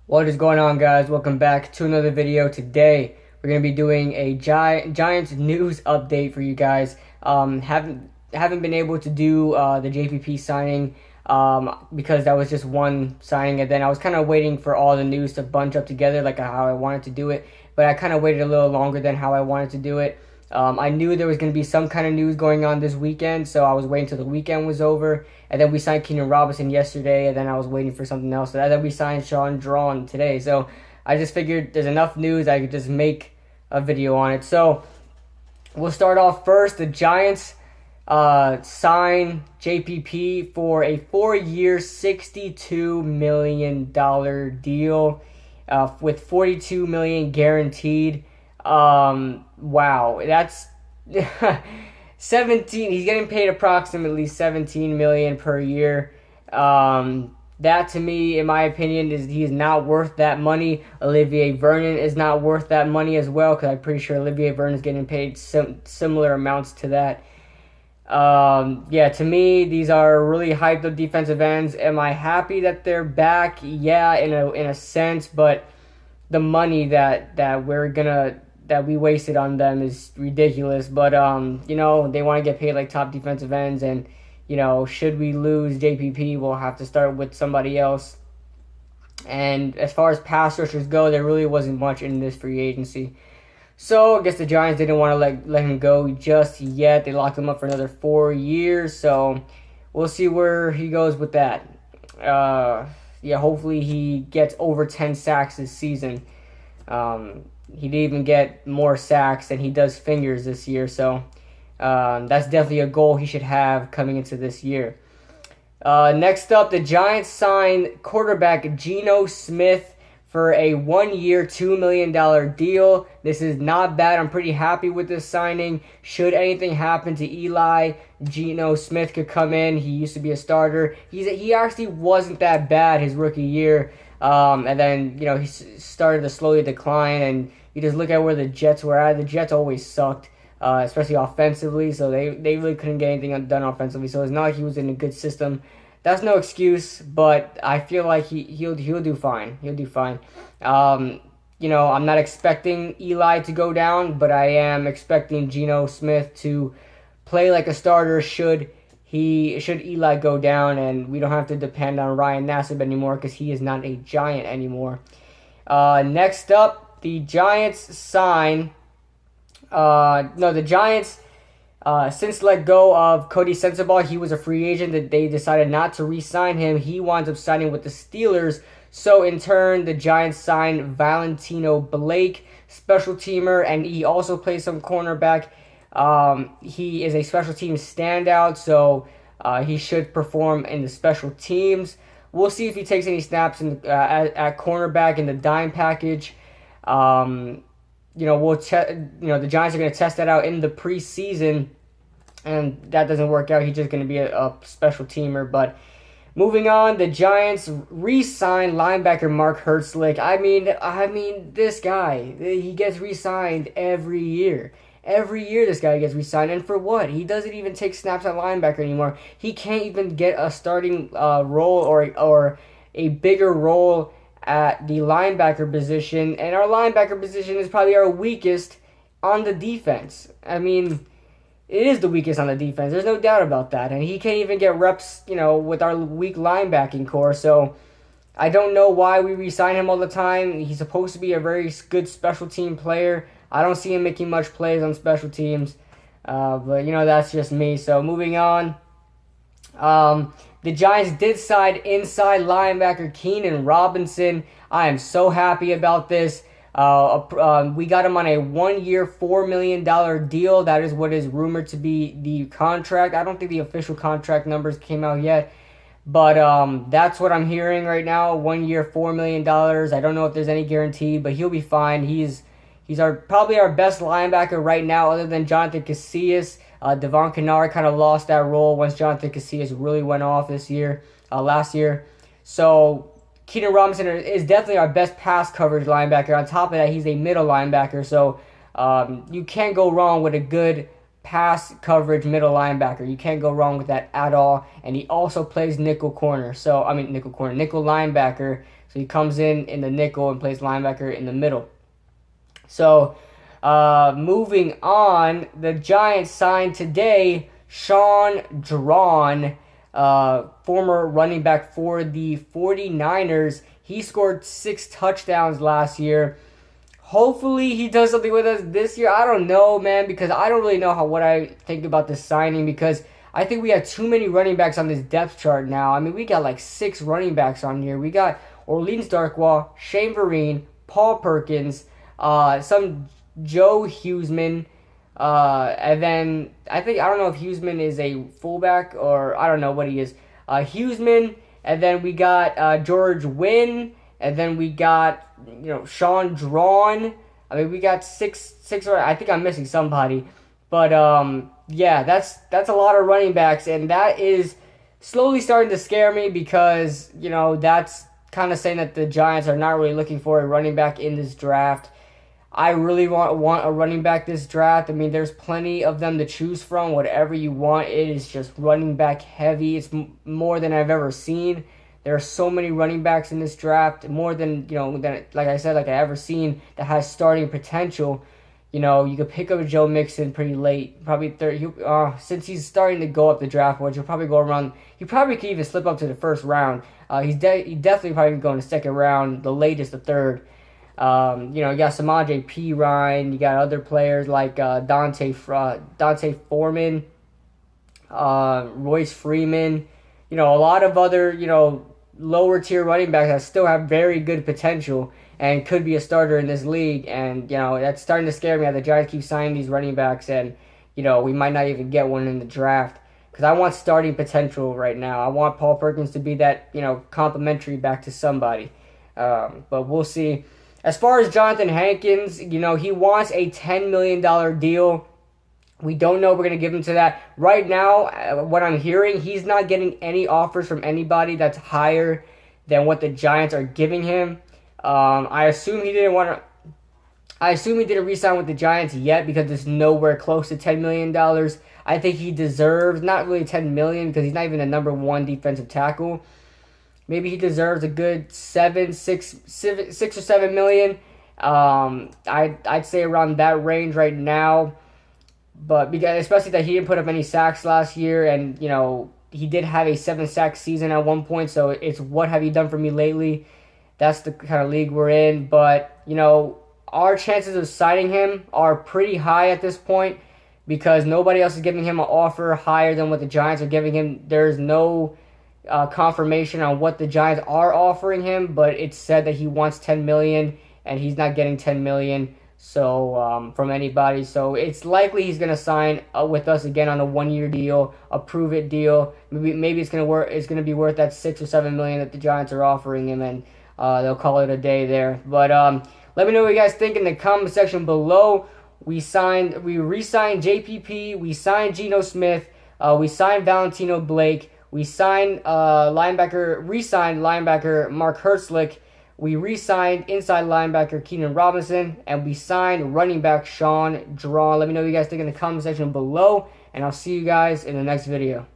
What is going on, guys? Welcome back to another video. Today we're going to be doing a Giants news update for you guys. Haven't been able to do the JPP signing because that was just one signing, and then I was kind of waiting for all the news to bunch up together like how I wanted to do it, but I kind of waited a little longer than how I wanted to do it. I knew there was going to be some kind of news going on this weekend, so I was waiting till the weekend was over. And then we signed Keenan yesterday, and then I was waiting for something else. And then we signed Shaun Draughn today. So I just figured there's enough news I could just make a video on it. So we'll start off first. The Giants sign JPP for a 4-year, $62 million deal with $42 million guaranteed. Wow, that's 17. He's getting paid approximately $17 million per year. That to me, in my opinion, he is not worth that money. Olivier Vernon is not worth that money as well, because I'm pretty sure Olivier Vernon is getting paid similar amounts to that. Yeah, to me, these are really hyped up defensive ends. Am I happy that they're back? Yeah, in a sense, but the money that we wasted on them is ridiculous. But they want to get paid like top defensive ends, and should we lose JPP, we'll have to start with somebody else. And as far as pass rushers go, there really wasn't much in this free agency. So I guess the Giants didn't want to let him go just yet. They locked him up for another 4 years, so we'll see where he goes with that. Yeah, hopefully he gets over 10 sacks this season. He didn't even get more sacks than he does fingers this year, so that's definitely a goal he should have coming into this year. Next up, the Giants signed quarterback Geno for a 1-year, $2 million deal. This is not bad. I'm pretty happy with this signing. Should anything happen to Eli, Geno Smith could come in. He used to be a starter. He actually wasn't that bad his rookie year. And then, he started to slowly decline, and you just look at where the Jets were at. The Jets always sucked, especially offensively, so they really couldn't get anything done offensively. So it's not like he was in a good system. That's no excuse, but I feel like he'll do fine. He'll do fine. I'm not expecting Eli to go down, but I am expecting Geno Smith to play like a starter should Eli go down, and we don't have to depend on Ryan Nassib anymore because he is not a Giant anymore. Next up, the Giants sign. The Giants since let go of Coty Sensabaugh. He was a free agent that they decided not to re-sign him. He winds up signing with the Steelers. So in turn, the Giants signed Valentino Blake, special teamer, and he also plays some cornerback. He is a special team standout, so he should perform in the special teams. We'll see if he takes any snaps at cornerback in the dime package. The Giants are going to test that out in the preseason, and that doesn't work out. He's just going to be a special teamer. But moving on, the Giants re-signed linebacker Mark Herzlich. I mean, this guy, he gets re-signed every year. Every year this guy gets re-signed, and for what? He doesn't even take snaps at linebacker anymore. He can't even get a starting role or a bigger role at the linebacker position, and our linebacker position is probably our weakest on the defense. I mean, it is the weakest on the defense. There's no doubt about that, and he can't even get reps, with our weak linebacking core. So I don't know why we re-sign him all the time. He's supposed to be a very good special team player. I don't see him making much plays on special teams, but that's just me. So moving on. The Giants did sign inside linebacker Keenan Robinson. I am so happy about this. We got him on a 1-year, $4 million deal. That is what is rumored to be the contract. I don't think the official contract numbers came out yet, but that's what I'm hearing right now. 1 year, $4 million. I don't know if there's any guarantee, but he'll be fine. He's probably our best linebacker right now, other than Jonathan Casillas. Devon Kennard kind of lost that role once Jonathan Casillas really went off last year. So Keenan Robinson is definitely our best pass coverage linebacker. On top of that, he's a middle linebacker. So you can't go wrong with a good pass coverage middle linebacker. You can't go wrong with that at all. And he also plays nickel linebacker. So he comes in the nickel and plays linebacker in the middle. So moving on, the Giants signed today Shaun Draughn, former running back for the 49ers. He scored 6 touchdowns last year. Hopefully he does something with us this year. I don't know, man, because I don't really know what I think about this signing, because I think we have too many running backs on this depth chart now. I mean, we got like 6 running backs on here. We got Orleans Darkwa, Shane Vereen, Paul Perkins, some Joe Huseman, and then I don't know if Huseman is a fullback or I don't know what he is. Huseman, and then we got George Wynn, and then we got Shaun Draughn. I mean, we got six. I think I'm missing somebody, but yeah, that's a lot of running backs, and that is slowly starting to scare me, because that's kind of saying that the Giants are not really looking for a running back in this draft. I really want a running back this draft. I mean, there's plenty of them to choose from. Whatever you want, it is just running back heavy. It's more than I've ever seen. There are so many running backs in this draft, more than like I said, like I ever seen, that has starting potential. You could pick up a Joe Mixon pretty late, probably third. Since he's starting to go up the draft board, he'll probably go around. He probably could even slip up to the first round. He definitely probably go in the second round, the latest the third. You got Samaje Perine, you got other players like Dante Foreman, Royce Freeman, a lot of other, lower tier running backs that still have very good potential and could be a starter in this league. And, that's starting to scare me how the Giants keep signing these running backs, and, we might not even get one in the draft, because I want starting potential right now. I want Paul Perkins to be that, complimentary back to somebody. But we'll see. As far as Jonathan Hankins, he wants a $10 million deal. We don't know if we're going to give him to that. Right now, what I'm hearing, he's not getting any offers from anybody that's higher than what the Giants are giving him. I assume he didn't re-sign with the Giants yet, because it's nowhere close to $10 million. I think he deserves, not really $10 million, because he's not even a number 1 defensive tackle. Maybe he deserves a good 6 or 7 million. I'd say around that range right now. But because, especially that he didn't put up any sacks last year, and he did have a 7-sack season at one point. So it's what have you done for me lately? That's the kind of league we're in. But our chances of signing him are pretty high at this point, because nobody else is giving him an offer higher than what the Giants are giving him. There's no confirmation on what the Giants are offering him, but it's said that he wants $10 million, and he's not getting $10 million. So from anybody, so it's likely he's gonna sign with us again on a 1-year deal, a prove-it deal. Maybe it's gonna be worth that $6 or $7 million that the Giants are offering him, and they'll call it a day there. But let me know what you guys think in the comment section below. We re-signed JPP, we signed Geno Smith, we signed Valentino Blake. We re-signed linebacker Mark Herzlich. We re-signed inside linebacker Keenan Robinson. And we signed running back Shaun Draughn. Let me know what you guys think in the comment section below. And I'll see you guys in the next video.